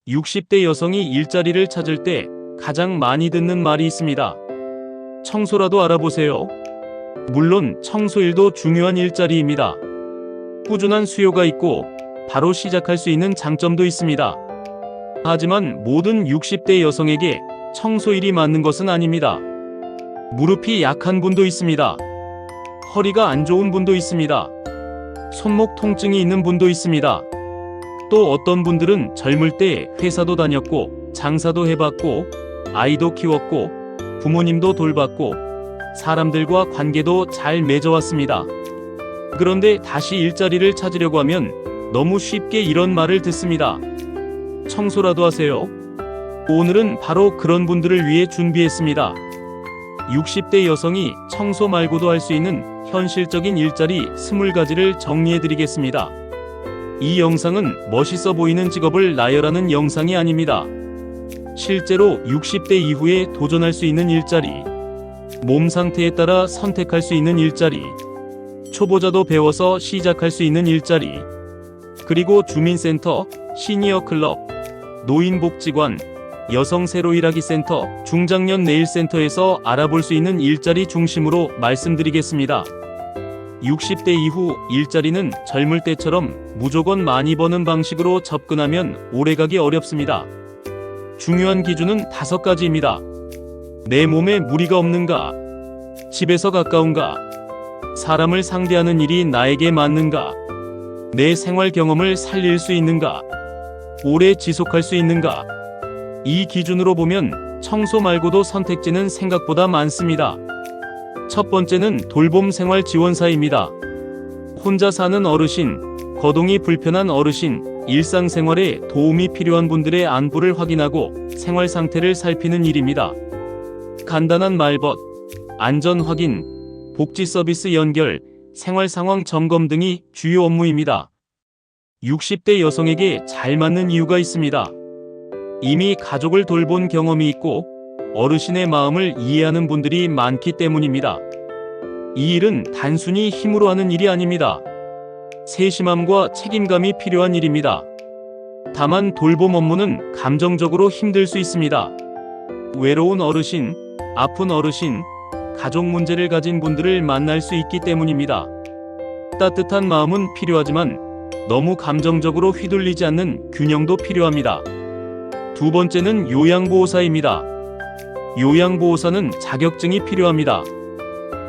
60대 여성이 일자리를 찾을 때 가장 많이 듣는 말이 있습니다. 청소라도 알아보세요. 물론 청소일도 중요한 일자리입니다. 꾸준한 수요가 있고 바로 시작할 수 있는 장점도 있습니다. 하지만 모든 60대 여성에게 청소일이 맞는 것은 아닙니다. 무릎이 약한 분도 있습니다. 허리가 안 좋은 분도 있습니다. 손목 통증이 있는 분도 있습니다. 또 어떤 분들은 젊을 때 회사도 다녔고 장사도 해봤고 아이도 키웠고 부모님도 돌봤고 사람들과 관계도 잘 맺어왔습니다. 그런데 다시 일자리를 찾으려고 하면 너무 쉽게 이런 말을 듣습니다. 청소라도 하세요. 오늘은 바로 그런 분들을 위해 준비했습니다. 60대 여성이 청소 말고도 할 수 있는 현실적인 일자리 20가지를 정리해드리겠습니다. 이 영상은 멋있어 보이는 직업을 나열하는 영상이 아닙니다. 실제로 60대 이후에 도전할 수 있는 일자리, 몸 상태에 따라 선택할 수 있는 일자리, 초보자도 배워서 시작할 수 있는 일자리, 그리고 주민센터, 시니어 클럽, 노인복지관, 여성 새로 일하기 센터, 중장년 네일센터에서 알아볼 수 있는 일자리 중심으로 말씀드리겠습니다. 60대 이후 일자리는 젊을 때처럼 무조건 많이 버는 방식으로 접근하면 오래가기 어렵습니다. 중요한 기준은 5가지입니다. 내 몸에 무리가 없는가? 집에서 가까운가? 사람을 상대하는 일이 나에게 맞는가? 내 생활 경험을 살릴 수 있는가? 오래 지속할 수 있는가? 이 기준으로 보면 청소 말고도 선택지는 생각보다 많습니다. 첫 번째는 돌봄 생활 지원사입니다. 혼자 사는 어르신, 거동이 불편한 어르신, 일상생활에 도움이 필요한 분들의 안부를 확인하고 생활 상태를 살피는 일입니다. 간단한 말벗, 안전 확인, 복지 서비스 연결, 생활 상황 점검 등이 주요 업무입니다. 60대 여성에게 잘 맞는 이유가 있습니다. 이미 가족을 돌본 경험이 있고 어르신의 마음을 이해하는 분들이 많기 때문입니다. 이 일은 단순히 힘으로 하는 일이 아닙니다. 세심함과 책임감이 필요한 일입니다. 다만 돌봄 업무는 감정적으로 힘들 수 있습니다. 외로운 어르신, 아픈 어르신, 가족 문제를 가진 분들을 만날 수 있기 때문입니다. 따뜻한 마음은 필요하지만 너무 감정적으로 휘둘리지 않는 균형도 필요합니다. 두 번째는 요양보호사입니다. 요양보호사는 자격증이 필요합니다.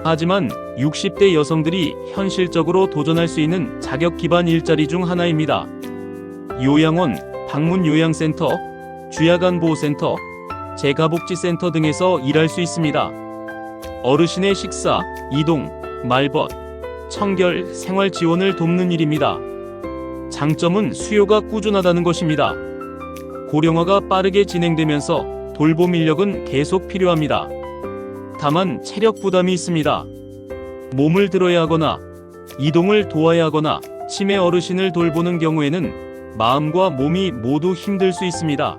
하지만 60대 여성들이 현실적으로 도전할 수 있는 자격 기반 일자리 중 하나입니다. 요양원, 방문요양센터, 주야간보호센터, 재가복지센터 등에서 일할 수 있습니다. 어르신의 식사, 이동, 말벗, 청결, 생활 지원을 돕는 일입니다. 장점은 수요가 꾸준하다는 것입니다. 고령화가 빠르게 진행되면서 돌봄 인력은 계속 필요합니다. 다만 체력 부담이 있습니다. 몸을 들어야 하거나 이동을 도와야 하거나 치매 어르신을 돌보는 경우에는 마음과 몸이 모두 힘들 수 있습니다.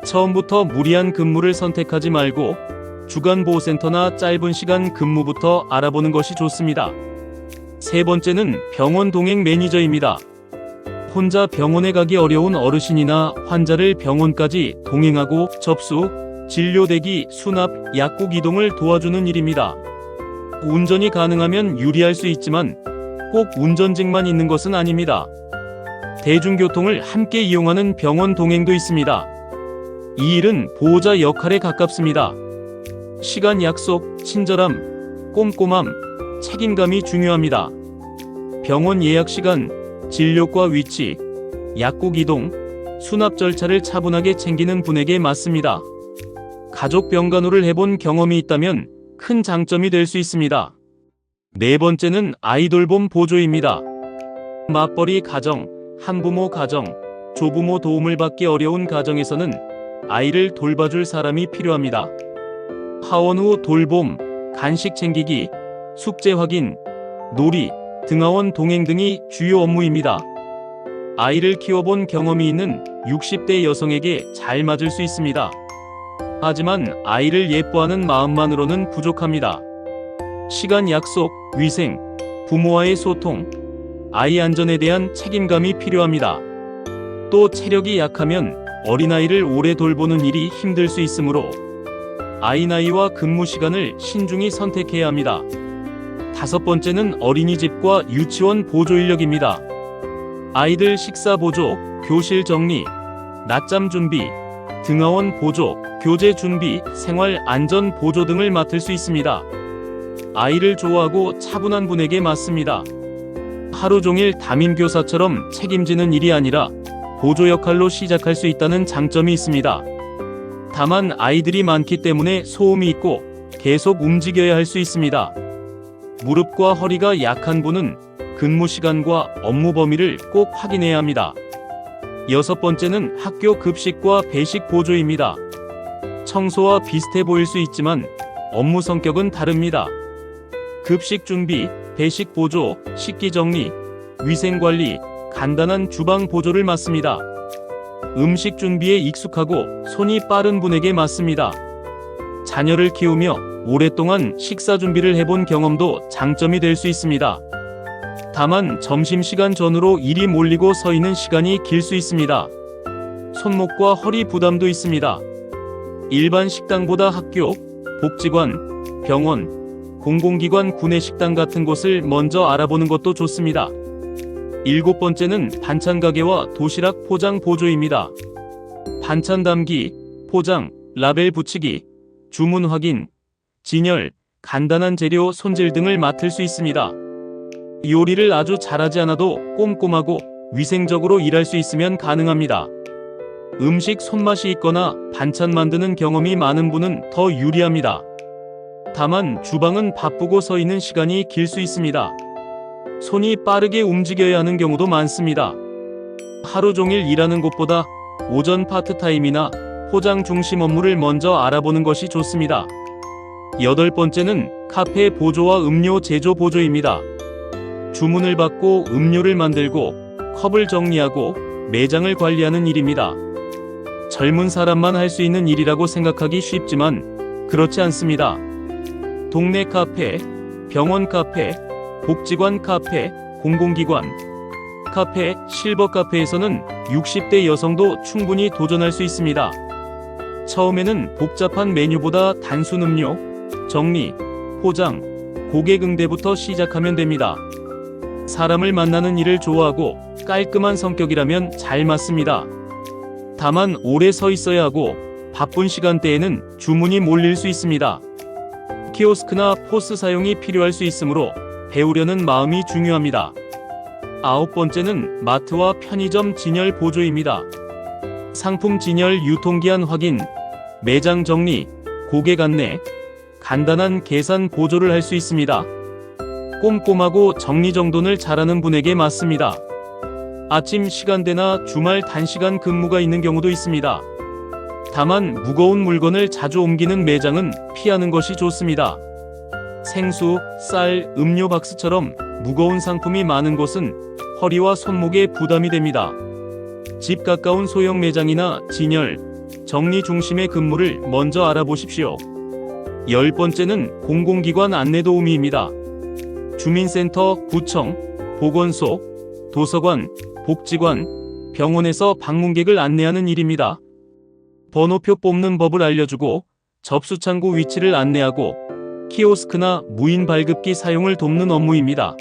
처음부터 무리한 근무를 선택하지 말고 주간보호센터나 짧은 시간 근무부터 알아보는 것이 좋습니다. 세 번째는 병원 동행 매니저입니다. 혼자 병원에 가기 어려운 어르신이나 환자를 병원까지 동행하고 접수, 진료 대기, 수납, 약국 이동을 도와주는 일입니다. 운전이 가능하면 유리할 수 있지만 꼭 운전직만 있는 것은 아닙니다. 대중교통을 함께 이용하는 병원 동행도 있습니다. 이 일은 보호자 역할에 가깝습니다. 시간 약속, 친절함, 꼼꼼함, 책임감이 중요합니다. 병원 예약 시간, 진료과 위치, 약국 이동, 수납 절차를 차분하게 챙기는 분에게 맞습니다. 가족 병간호를 해본 경험이 있다면 큰 장점이 될 수 있습니다. 네 번째는 아이돌봄 보조입니다. 맞벌이 가정, 한부모 가정, 조부모 도움을 받기 어려운 가정에서는 아이를 돌봐줄 사람이 필요합니다. 하원 후 돌봄, 간식 챙기기, 숙제 확인, 놀이, 등하원 동행 등이 주요 업무입니다. 아이를 키워본 경험이 있는 60대 여성에게 잘 맞을 수 있습니다. 하지만 아이를 예뻐하는 마음만으로는 부족합니다. 시간 약속, 위생, 부모와의 소통, 아이 안전에 대한 책임감이 필요합니다. 또 체력이 약하면 어린아이를 오래 돌보는 일이 힘들 수 있으므로 아이 나이와 근무 시간을 신중히 선택해야 합니다. 다섯 번째는 어린이집과 유치원 보조 인력입니다. 아이들 식사 보조, 교실 정리, 낮잠 준비, 등하원 보조, 교재 준비, 생활 안전 보조 등을 맡을 수 있습니다. 아이를 좋아하고 차분한 분에게 맡습니다. 하루 종일 담임교사처럼 책임지는 일이 아니라 보조 역할로 시작할 수 있다는 장점이 있습니다. 다만 아이들이 많기 때문에 소음이 있고 계속 움직여야 할 수 있습니다. 무릎과 허리가 약한 분은 근무 시간과 업무 범위를 꼭 확인해야 합니다. 여섯 번째는 학교 급식과 배식 보조입니다. 청소와 비슷해 보일 수 있지만 업무 성격은 다릅니다. 급식 준비, 배식 보조, 식기 정리, 위생 관리, 간단한 주방 보조를 맡습니다. 음식 준비에 익숙하고 손이 빠른 분에게 맡습니다. 자녀를 키우며 오랫동안 식사 준비를 해본 경험도 장점이 될 수 있습니다. 다만 점심시간 전후로 일이 몰리고 서 있는 시간이 길 수 있습니다. 손목과 허리 부담도 있습니다. 일반 식당보다 학교, 복지관, 병원, 공공기관 구내식당 같은 곳을 먼저 알아보는 것도 좋습니다. 일곱 번째는 반찬 가게와 도시락 포장 보조입니다. 반찬 담기, 포장, 라벨 붙이기, 주문 확인, 진열, 간단한 재료 손질 등을 맡을 수 있습니다. 요리를 아주 잘하지 않아도 꼼꼼하고 위생적으로 일할 수 있으면 가능합니다. 음식 손맛이 있거나 반찬 만드는 경험이 많은 분은 더 유리합니다. 다만 주방은 바쁘고 서 있는 시간이 길 수 있습니다. 손이 빠르게 움직여야 하는 경우도 많습니다. 하루 종일 일하는 곳보다 오전 파트타임이나 포장 중심 업무를 먼저 알아보는 것이 좋습니다. 여덟 번째는 카페 보조와 음료 제조 보조입니다. 주문을 받고 음료를 만들고 컵을 정리하고 매장을 관리하는 일입니다. 젊은 사람만 할 수 있는 일이라고 생각하기 쉽지만 그렇지 않습니다. 동네 카페, 병원 카페, 복지관 카페, 공공기관 카페, 실버 카페에서는 60대 여성도 충분히 도전할 수 있습니다. 처음에는 복잡한 메뉴보다 단순 음료, 정리, 포장, 고객 응대부터 시작하면 됩니다. 사람을 만나는 일을 좋아하고 깔끔한 성격이라면 잘 맞습니다. 다만 오래 서 있어야 하고 바쁜 시간대에는 주문이 몰릴 수 있습니다. 키오스크나 포스 사용이 필요할 수 있으므로 배우려는 마음이 중요합니다. 아홉 번째는 마트와 편의점 진열 보조입니다. 상품 진열 유통기한 확인, 매장 정리, 고객 안내, 간단한 계산 보조를 할 수 있습니다. 꼼꼼하고 정리정돈을 잘하는 분에게 맡습니다. 아침 시간대나 주말 단시간 근무가 있는 경우도 있습니다. 다만 무거운 물건을 자주 옮기는 매장은 피하는 것이 좋습니다. 생수, 쌀, 음료 박스처럼 무거운 상품이 많은 곳은 허리와 손목에 부담이 됩니다. 집 가까운 소형 매장이나 진열, 정리 중심의 근무를 먼저 알아보십시오. 열 번째는 공공기관 안내 도우미입니다. 주민센터, 구청, 보건소, 도서관, 복지관, 병원에서 방문객을 안내하는 일입니다. 번호표 뽑는 법을 알려주고 접수창구 위치를 안내하고 키오스크나 무인 발급기 사용을 돕는 업무입니다.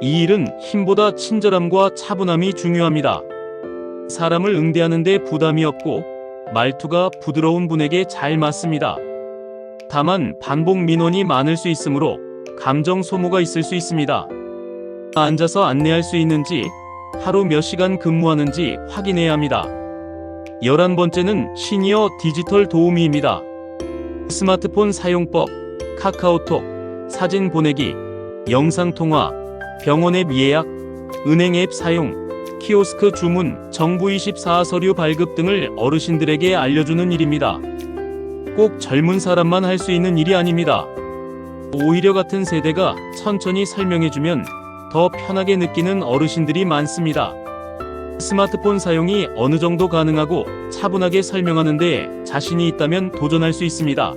이 일은 힘보다 친절함과 차분함이 중요합니다. 사람을 응대하는 데 부담이 없고 말투가 부드러운 분에게 잘 맞습니다. 다만 반복 민원이 많을 수 있으므로 감정 소모가 있을 수 있습니다. 앉아서 안내할 수 있는지, 하루 몇 시간 근무하는지 확인해야 합니다. 11번째는 시니어 디지털 도우미입니다. 스마트폰 사용법, 카카오톡, 사진 보내기, 영상통화, 병원 앱 예약, 은행 앱 사용, 키오스크 주문, 정부24 서류 발급 등을 어르신들에게 알려주는 일입니다. 꼭 젊은 사람만 할 수 있는 일이 아닙니다. 오히려 같은 세대가 천천히 설명해주면 더 편하게 느끼는 어르신들이 많습니다. 스마트폰 사용이 어느 정도 가능하고 차분하게 설명하는 데 자신이 있다면 도전할 수 있습니다.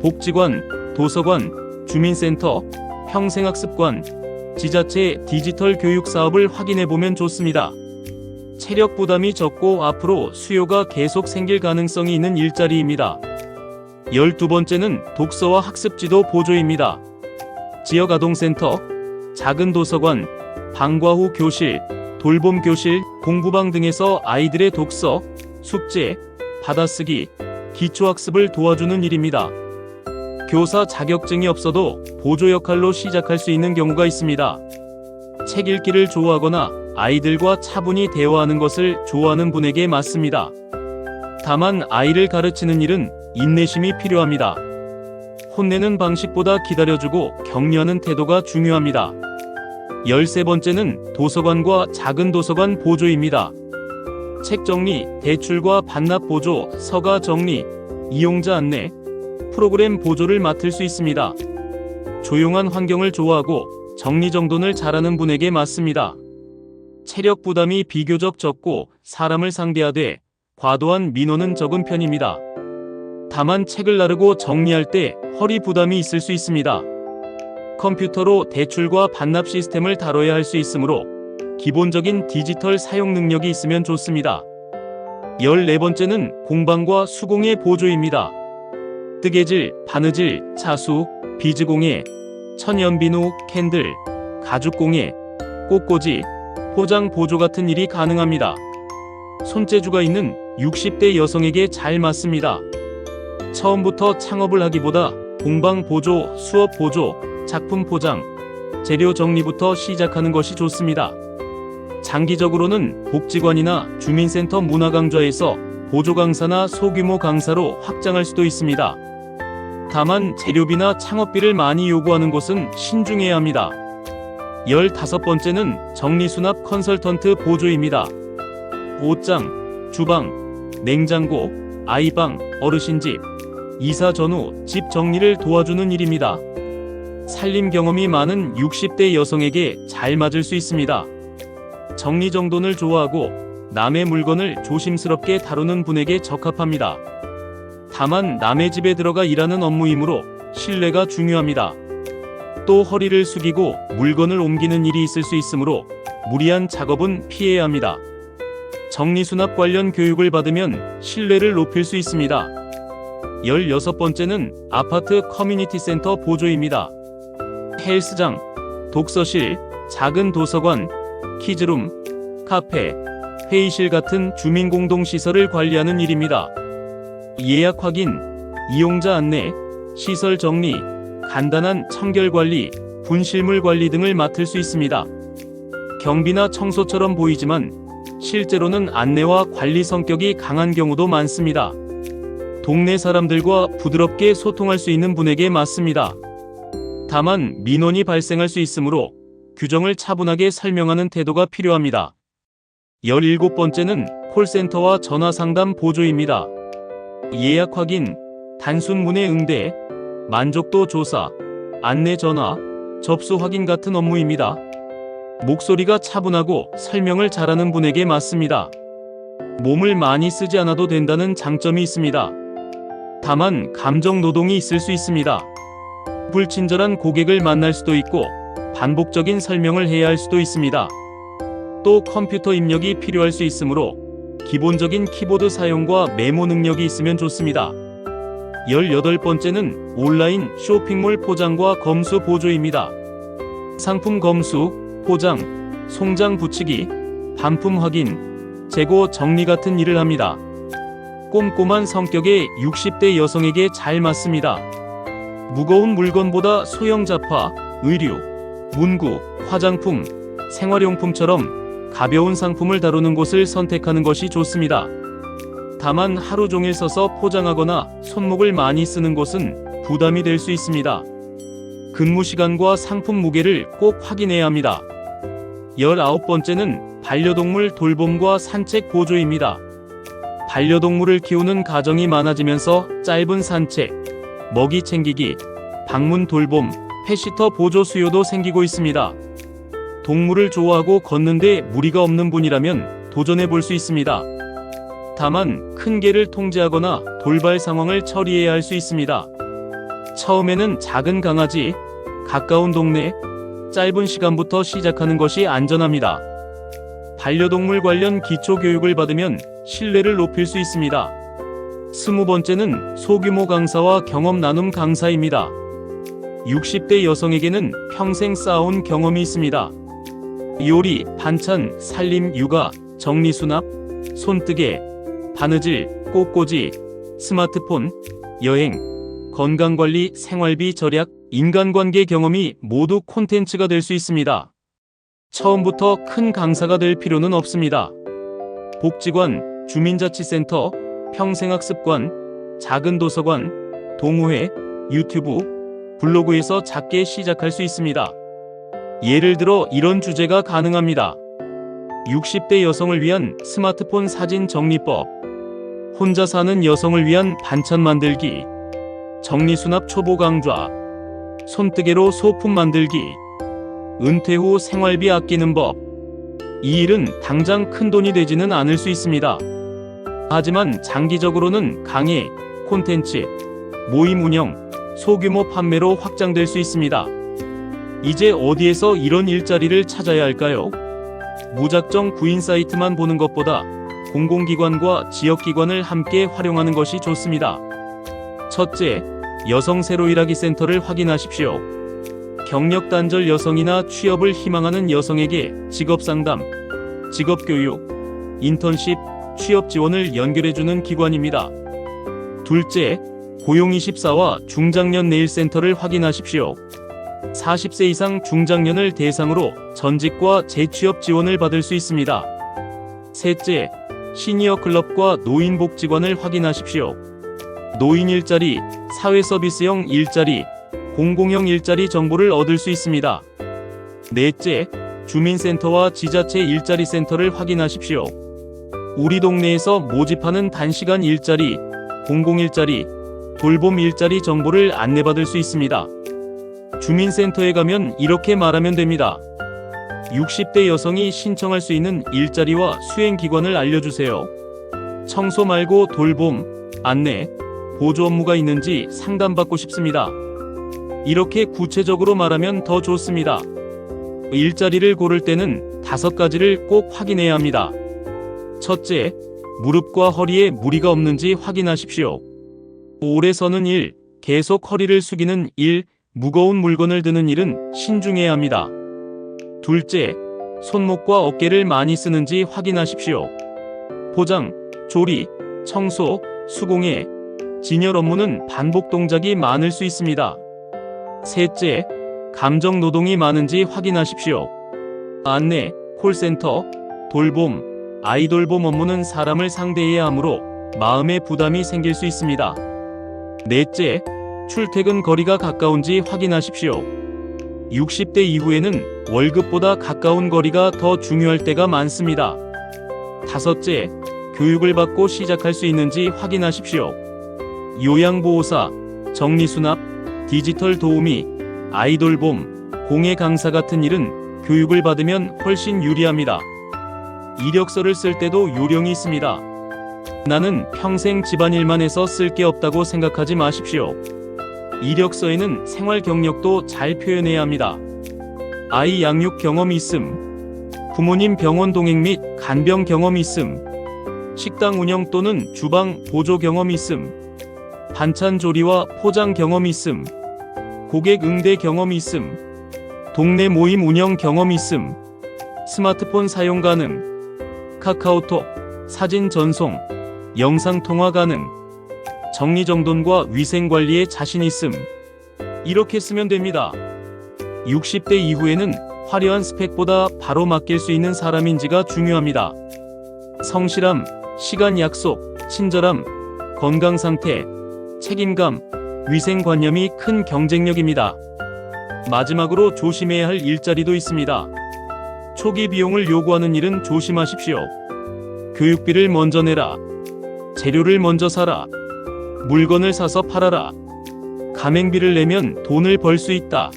복지관, 도서관, 주민센터, 평생학습관, 지자체 디지털 교육 사업을 확인해 보면 좋습니다. 체력 부담이 적고 앞으로 수요가 계속 생길 가능성이 있는 일자리입니다. 12번째는 독서와 학습지도 보조입니다. 지역 아동센터, 작은 도서관, 방과 후 교실, 돌봄 교실, 공부방 등에서 아이들의 독서, 숙제, 받아쓰기, 기초학습을 도와주는 일입니다. 교사 자격증이 없어도 보조 역할로 시작할 수 있는 경우가 있습니다. 책 읽기를 좋아하거나 아이들과 차분히 대화하는 것을 좋아하는 분에게 맞습니다. 다만 아이를 가르치는 일은 인내심이 필요합니다. 혼내는 방식보다 기다려주고 격려하는 태도가 중요합니다. 13번째는 도서관과 작은 도서관 보조입니다. 책 정리, 대출과 반납 보조, 서가 정리, 이용자 안내, 프로그램 보조를 맡을 수 있습니다. 조용한 환경을 좋아하고 정리정돈을 잘하는 분에게 맞습니다. 체력 부담이 비교적 적고 사람을 상대하되 과도한 민원은 적은 편입니다. 다만 책을 나르고 정리할 때 허리 부담이 있을 수 있습니다. 컴퓨터로 대출과 반납 시스템을 다뤄야 할 수 있으므로 기본적인 디지털 사용 능력이 있으면 좋습니다. 14번째는 공방과 수공예 보조입니다. 뜨개질, 바느질, 차수, 비즈공예, 천연비누, 캔들, 가죽공예, 꽃꽂이, 포장 보조 같은 일이 가능합니다. 손재주가 있는 60대 여성에게 잘 맞습니다. 처음부터 창업을 하기보다 공방 보조, 수업 보조, 작품 포장, 재료 정리부터 시작하는 것이 좋습니다. 장기적으로는 복지관이나 주민센터 문화강좌에서 보조 강사나 소규모 강사로 확장할 수도 있습니다. 다만 재료비나 창업비를 많이 요구하는 곳은 신중해야 합니다. 15번째는 정리수납 컨설턴트 보조입니다. 옷장, 주방, 냉장고, 아이방, 어르신집, 이사 전후 집 정리를 도와주는 일입니다. 살림 경험이 많은 60대 여성에게 잘 맞을 수 있습니다. 정리정돈을 좋아하고 남의 물건을 조심스럽게 다루는 분에게 적합합니다. 다만 남의 집에 들어가 일하는 업무이므로 신뢰가 중요합니다. 또 허리를 숙이고 물건을 옮기는 일이 있을 수 있으므로 무리한 작업은 피해야 합니다. 정리수납 관련 교육을 받으면 신뢰를 높일 수 있습니다. 16번째는 아파트 커뮤니티 센터 보조입니다. 헬스장, 독서실, 작은 도서관, 키즈룸, 카페, 회의실 같은 주민공동시설을 관리하는 일입니다. 예약 확인, 이용자 안내, 시설 정리, 간단한 청결관리, 분실물 관리 등을 맡을 수 있습니다. 경비나 청소처럼 보이지만 실제로는 안내와 관리 성격이 강한 경우도 많습니다. 동네 사람들과 부드럽게 소통할 수 있는 분에게 맞습니다. 다만 민원이 발생할 수 있으므로 규정을 차분하게 설명하는 태도가 필요합니다. 17번째는 콜센터와 전화상담 보조입니다. 예약 확인, 단순 문의 응대, 만족도 조사, 안내 전화, 접수 확인 같은 업무입니다. 목소리가 차분하고 설명을 잘하는 분에게 맞습니다. 몸을 많이 쓰지 않아도 된다는 장점이 있습니다. 다만 감정 노동이 있을 수 있습니다. 불친절한 고객을 만날 수도 있고 반복적인 설명을 해야 할 수도 있습니다. 또 컴퓨터 입력이 필요할 수 있으므로 기본적인 키보드 사용과 메모 능력이 있으면 좋습니다. 18번째는 온라인 쇼핑몰 포장과 검수 보조입니다. 상품 검수, 포장, 송장 붙이기, 반품 확인, 재고 정리 같은 일을 합니다. 꼼꼼한 성격의 60대 여성에게 잘 맞습니다. 무거운 물건보다 소형 잡화, 의류, 문구, 화장품, 생활용품처럼 가벼운 상품을 다루는 곳을 선택하는 것이 좋습니다. 다만 하루 종일 서서 포장하거나 손목을 많이 쓰는 곳은 부담이 될 수 있습니다. 근무 시간과 상품 무게를 꼭 확인해야 합니다. 19번째는 반려동물 돌봄과 산책 보조입니다. 반려동물을 키우는 가정이 많아지면서 짧은 산책, 먹이 챙기기, 방문 돌봄, 펫시터 보조 수요도 생기고 있습니다. 동물을 좋아하고 걷는데 무리가 없는 분이라면 도전해 볼 수 있습니다. 다만 큰 개를 통제하거나 돌발 상황을 처리해야 할 수 있습니다. 처음에는 작은 강아지, 가까운 동네, 짧은 시간부터 시작하는 것이 안전합니다. 반려동물 관련 기초교육을 받으면 신뢰를 높일 수 있습니다. 20번째는 소규모 강사와 경험 나눔 강사입니다. 60대 여성에게는 평생 쌓아온 경험이 있습니다. 요리, 반찬, 살림, 육아, 정리수납, 손뜨개, 바느질, 꽃꽂이, 스마트폰, 여행, 건강관리, 생활비 절약, 인간관계 경험이 모두 콘텐츠가 될 수 있습니다. 처음부터 큰 강사가 될 필요는 없습니다. 복지관, 주민자치센터, 평생학습관, 작은 도서관, 동호회, 유튜브, 블로그에서 작게 시작할 수 있습니다. 예를 들어 이런 주제가 가능합니다. 60대 여성을 위한 스마트폰 사진 정리법, 혼자 사는 여성을 위한 반찬 만들기, 정리수납 초보 강좌, 손뜨개로 소품 만들기, 은퇴 후 생활비 아끼는 법. 이 일은 당장 큰 돈이 되지는 않을 수 있습니다. 하지만 장기적으로는 강의, 콘텐츠, 모임 운영, 소규모 판매로 확장될 수 있습니다. 이제 어디에서 이런 일자리를 찾아야 할까요? 무작정 구인 사이트만 보는 것보다 공공기관과 지역기관을 함께 활용하는 것이 좋습니다. 첫째, 여성 새로 일하기 센터를 확인하십시오. 경력 단절 여성이나 취업을 희망하는 여성에게 직업상담, 직업교육, 인턴십, 취업 지원을 연결해주는 기관입니다. 둘째, 고용24와 중장년 네일센터를 확인하십시오. 40세 이상 중장년을 대상으로 전직과 재취업 지원을 받을 수 있습니다. 셋째, 시니어 클럽과 노인복지관을 확인하십시오. 노인 일자리, 사회서비스형 일자리, 공공형 일자리 정보를 얻을 수 있습니다. 넷째, 주민센터와 지자체 일자리 센터를 확인하십시오. 우리 동네에서 모집하는 단시간 일자리, 공공일자리, 돌봄 일자리 정보를 안내받을 수 있습니다. 주민센터에 가면 이렇게 말하면 됩니다. 60대 여성이 신청할 수 있는 일자리와 수행기관을 알려주세요. 청소 말고 돌봄, 안내, 보조 업무가 있는지 상담받고 싶습니다. 이렇게 구체적으로 말하면 더 좋습니다. 일자리를 고를 때는 5가지를 꼭 확인해야 합니다. 첫째, 무릎과 허리에 무리가 없는지 확인하십시오. 오래 서는 일, 계속 허리를 숙이는 일, 무거운 물건을 드는 일은 신중해야 합니다. 둘째, 손목과 어깨를 많이 쓰는지 확인하십시오. 포장, 조리, 청소, 수공예, 진열 업무는 반복 동작이 많을 수 있습니다. 셋째, 감정 노동이 많은지 확인하십시오. 안내, 콜센터, 돌봄, 아이돌봄 업무는 사람을 상대해야 하므로 마음의 부담이 생길 수 있습니다. 넷째, 출퇴근 거리가 가까운지 확인하십시오. 60대 이후에는 월급보다 가까운 거리가 더 중요할 때가 많습니다. 다섯째, 교육을 받고 시작할 수 있는지 확인하십시오. 요양보호사, 정리수납, 디지털 도우미, 아이돌봄, 공예 강사 같은 일은 교육을 받으면 훨씬 유리합니다. 이력서를 쓸 때도 요령이 있습니다. 나는 평생 집안일만 해서 쓸 게 없다고 생각하지 마십시오. 이력서에는 생활 경력도 잘 표현해야 합니다. 아이 양육 경험이 있음, 부모님 병원 동행 및 간병 경험이 있음, 식당 운영 또는 주방 보조 경험이 있음, 반찬 조리와 포장 경험이 있음, 고객 응대 경험이 있음, 동네 모임 운영 경험이 있음, 스마트폰 사용 가능, 카카오톡, 사진 전송, 영상 통화 가능, 정리정돈과 위생관리에 자신 있음. 이렇게 쓰면 됩니다. 60대 이후에는 화려한 스펙보다 바로 맡길 수 있는 사람인지가 중요합니다. 성실함, 시간 약속, 친절함, 건강상태, 책임감, 위생관념이 큰 경쟁력입니다. 마지막으로 조심해야 할 일자리도 있습니다. 초기 비용을 요구하는 일은 조심하십시오. 교육비를 먼저 내라. 재료를 먼저 사라. 물건을 사서 팔아라. 가맹비를 내면 돈을 벌 수 있다.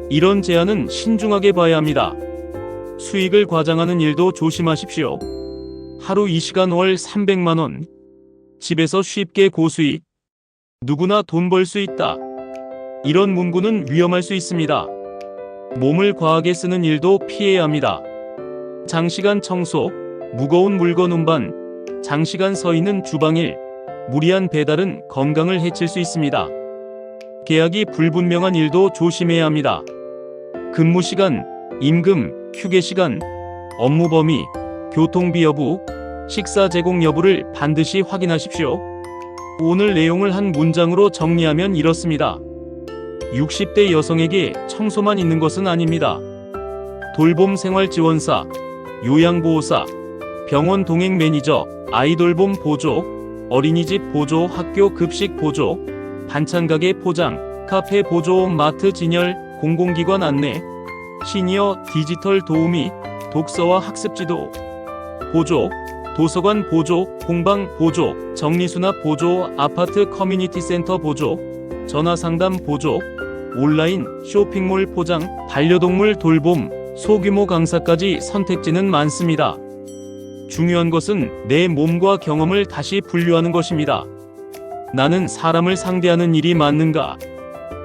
이런 제안은 신중하게 봐야 합니다. 수익을 과장하는 일도 조심하십시오. 하루 2시간 월 300만원. 집에서 쉽게 고수익. 누구나 돈 벌 수 있다. 이런 문구는 위험할 수 있습니다. 몸을 과하게 쓰는 일도 피해야 합니다. 장시간 청소, 무거운 물건 운반, 장시간 서 있는 주방일, 무리한 배달은 건강을 해칠 수 있습니다. 계약이 불분명한 일도 조심해야 합니다. 근무 시간, 임금, 휴게 시간, 업무 범위, 교통비 여부, 식사 제공 여부를 반드시 확인하십시오. 오늘 내용을 한 문장으로 정리하면 이렇습니다. 60대 여성에게 청소만 있는 것은 아닙니다. 돌봄 생활지원사, 요양보호사, 병원 동행 매니저, 아이돌봄 보조, 어린이집 보조, 학교 급식 보조, 반찬가게 포장, 카페 보조, 마트 진열, 공공기관 안내, 시니어 디지털 도우미, 독서와 학습지도 보조, 도서관 보조, 공방 보조, 정리수납 보조, 아파트 커뮤니티 센터 보조, 전화상담 보조, 온라인 쇼핑몰 포장, 반려동물 돌봄, 소규모 강사까지 선택지는 많습니다. 중요한 것은 내 몸과 경험을 다시 분류하는 것입니다. 나는 사람을 상대하는 일이 맞는가?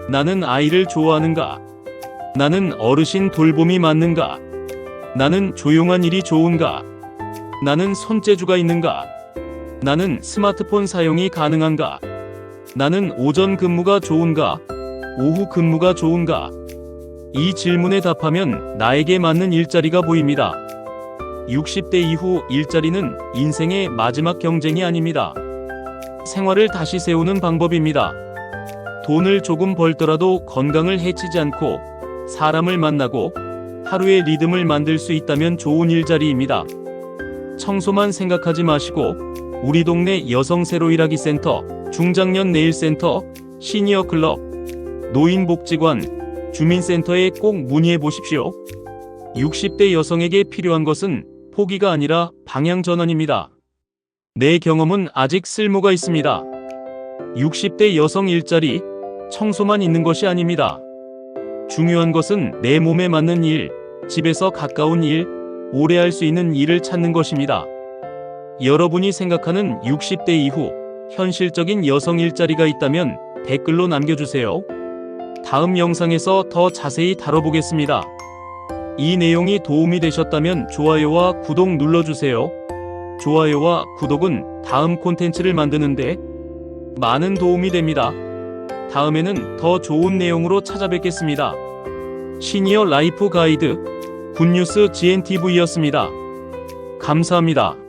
나는 아이를 좋아하는가? 나는 어르신 돌봄이 맞는가? 나는 조용한 일이 좋은가? 나는 손재주가 있는가? 나는 스마트폰 사용이 가능한가? 나는 오전 근무가 좋은가? 오후 근무가 좋은가? 이 질문에 답하면 나에게 맞는 일자리가 보입니다. 60대 이후 일자리는 인생의 마지막 경쟁이 아닙니다. 생활을 다시 세우는 방법입니다. 돈을 조금 벌더라도 건강을 해치지 않고 사람을 만나고 하루의 리듬을 만들 수 있다면 좋은 일자리입니다. 청소만 생각하지 마시고 우리 동네 여성 새로 일하기 센터, 중장년 네일센터, 시니어 클럽, 노인복지관, 주민센터에 꼭 문의해 보십시오. 60대 여성에게 필요한 것은 포기가 아니라 방향 전환입니다. 내 경험은 아직 쓸모가 있습니다. 60대 여성 일자리, 청소만 있는 것이 아닙니다. 중요한 것은 내 몸에 맞는 일, 집에서 가까운 일, 오래 할 수 있는 일을 찾는 것입니다. 여러분이 생각하는 60대 이후 현실적인 여성 일자리가 있다면 댓글로 남겨주세요. 다음 영상에서 더 자세히 다뤄보겠습니다. 이 내용이 도움이 되셨다면 좋아요와 구독 눌러주세요. 좋아요와 구독은 다음 콘텐츠를 만드는데 많은 도움이 됩니다. 다음에는 더 좋은 내용으로 찾아뵙겠습니다. 시니어 라이프 가이드 굿뉴스 GNTV였습니다. 감사합니다.